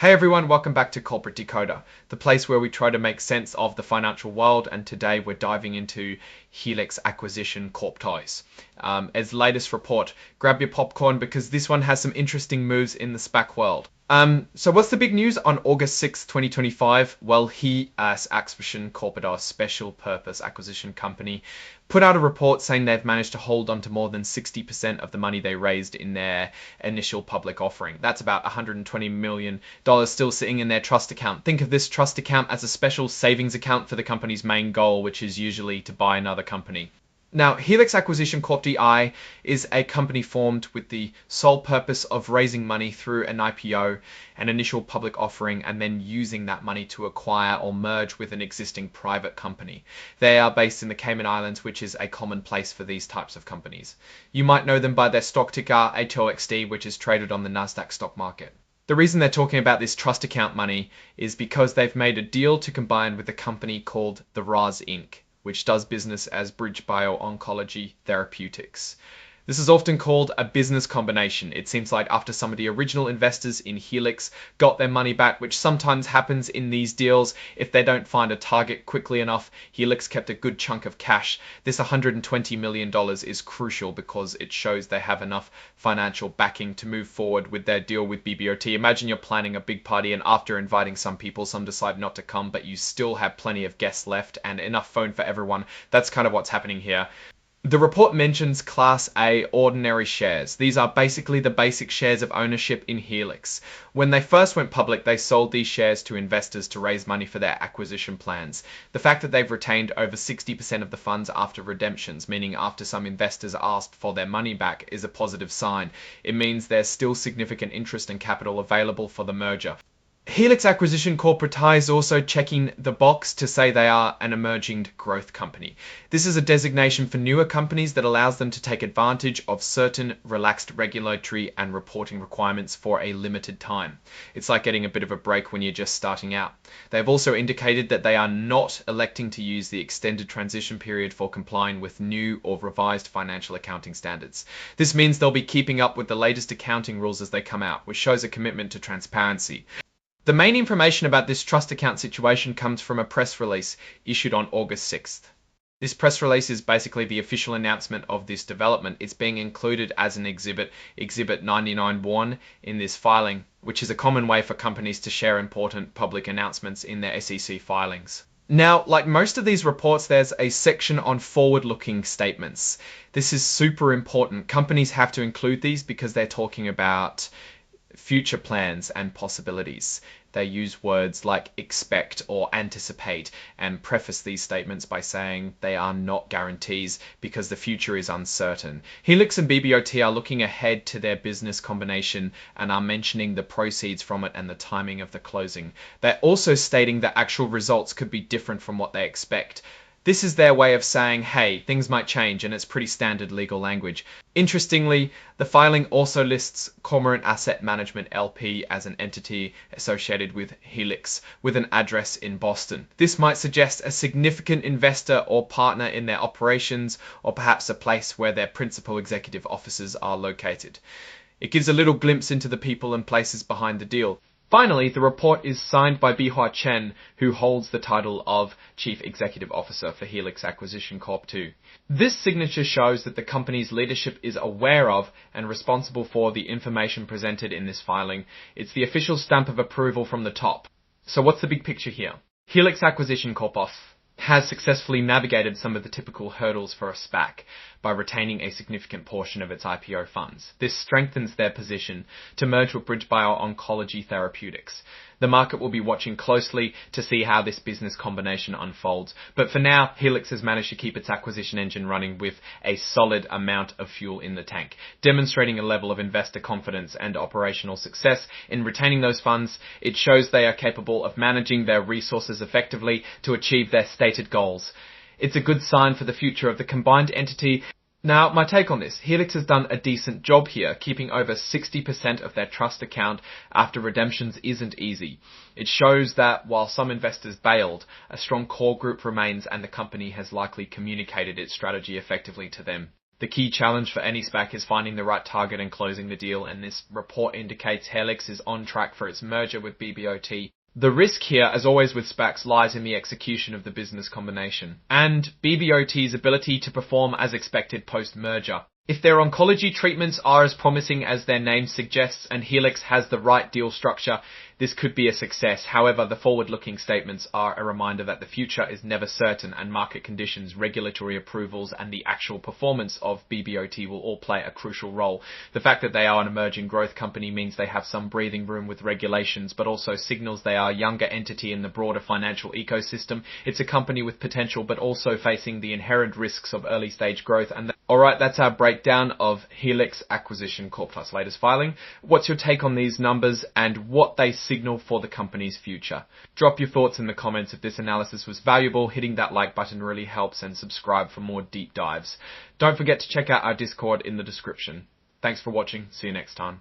Hey everyone, welcome back to Corporate Decoder, the place where we try to make sense of the financial world, and today we're diving into Helix Acquisition Corp ties. As latest report, grab your popcorn because this one has some interesting moves in the SPAC world. So what's the big news on August 6th, 2025? Well, Accession Corp, our special purpose acquisition company, put out a report saying they've managed to hold on to more than 60% of the money they raised in their initial public offering. That's about $120 million still sitting in their trust account. Think of this trust account as a special savings account for the company's main goal, which is usually to buy another company. Now, Helix Acquisition Corp DI is a company formed with the sole purpose of raising money through an IPO, an initial public offering, and then using that money to acquire or merge with an existing private company. They are based in the Cayman Islands, which is a common place for these types of companies. You might know them by their stock ticker HOXD, which is traded on the Nasdaq stock market. The reason they're talking about this trust account money is because they've made a deal to combine with a company called the RAS Inc., which does business as BridgeBio Oncology Therapeutics. This is often called a business combination. It seems like after some of the original investors in Helix got their money back, which sometimes happens in these deals if they don't find a target quickly enough, Helix kept a good chunk of cash. This $120 million is crucial because it shows they have enough financial backing to move forward with their deal with BBOT. Imagine you're planning a big party and after inviting some people, some decide not to come, but you still have plenty of guests left and enough phone for everyone. That's kind of what's happening here. The report mentions Class A ordinary shares. These are basically the basic shares of ownership in Helix. When they first went public, they sold these shares to investors to raise money for their acquisition plans. The fact that they've retained over 60% of the funds after redemptions, meaning after some investors asked for their money back, is a positive sign. It means there's still significant interest and capital available for the merger. Helix Acquisition Corp is also checking the box to say they are an emerging growth company. This is a designation for newer companies that allows them to take advantage of certain relaxed regulatory and reporting requirements for a limited time. It's like getting a bit of a break when you're just starting out. They've also indicated that they are not electing to use the extended transition period for complying with new or revised financial accounting standards. This means they'll be keeping up with the latest accounting rules as they come out, which shows a commitment to transparency. The main information about this trust account situation comes from a press release issued on August 6th. This press release is basically the official announcement of this development. It's being included as an exhibit 99-1 in this filing, which is a common way for companies to share important public announcements in their SEC filings. Now, like most of these reports, there's a section on forward-looking statements. This is super important. Companies have to include these because they're talking about future plans and possibilities. They use words like expect or anticipate and preface these statements by saying they are not guarantees because the future is uncertain. Helix and BBOT are looking ahead to their business combination and are mentioning the proceeds from it and the timing of the closing. They're also stating that actual results could be different from what they expect. This is their way of saying, hey, things might change, and it's pretty standard legal language. Interestingly, the filing also lists Cormorant Asset Management LP as an entity associated with Helix, with an address in Boston. This might suggest a significant investor or partner in their operations, or perhaps a place where their principal executive offices are located. It gives a little glimpse into the people and places behind the deal. Finally, the report is signed by Bihua Chen, who holds the title of Chief Executive Officer for Helix Acquisition Corp. This signature shows that the company's leadership is aware of and responsible for the information presented in this filing. It's the official stamp of approval from the top. So what's the big picture here? Helix Acquisition Corp. Has successfully navigated some of the typical hurdles for a SPAC by retaining a significant portion of its IPO funds. This strengthens their position to merge with BridgeBio Oncology Therapeutics. The market will be watching closely to see how this business combination unfolds. But for now, Helix has managed to keep its acquisition engine running with a solid amount of fuel in the tank, demonstrating a level of investor confidence and operational success in retaining those funds. It shows they are capable of managing their resources effectively to achieve their stated goals. It's a good sign for the future of the combined entity. Now, my take on this, Helix has done a decent job here, keeping over 60% of their trust account after redemptions isn't easy. It shows that while some investors bailed, a strong core group remains and the company has likely communicated its strategy effectively to them. The key challenge for any SPAC is finding the right target and closing the deal, and this report indicates Helix is on track for its merger with BBOT. The risk here, as always with SPACs, lies in the execution of the business combination and BBOT's ability to perform as expected post-merger. If their oncology treatments are as promising as their name suggests and Helix has the right deal structure, this could be a success. However, the forward-looking statements are a reminder that the future is never certain, and market conditions, regulatory approvals, and the actual performance of BBOT will all play a crucial role. The fact that they are an emerging growth company means they have some breathing room with regulations, but also signals they are a younger entity in the broader financial ecosystem. It's a company with potential, but also facing the inherent risks of early-stage growth. Alright, that's our breakdown of Helix Acquisition Corp.'s latest filing. What's your take on these numbers and what they signal for the company's future? Drop your thoughts in the comments. If this analysis was valuable, hitting that like button really helps, and subscribe for more deep dives. Don't forget to check out our Discord in the description. Thanks for watching. See you next time.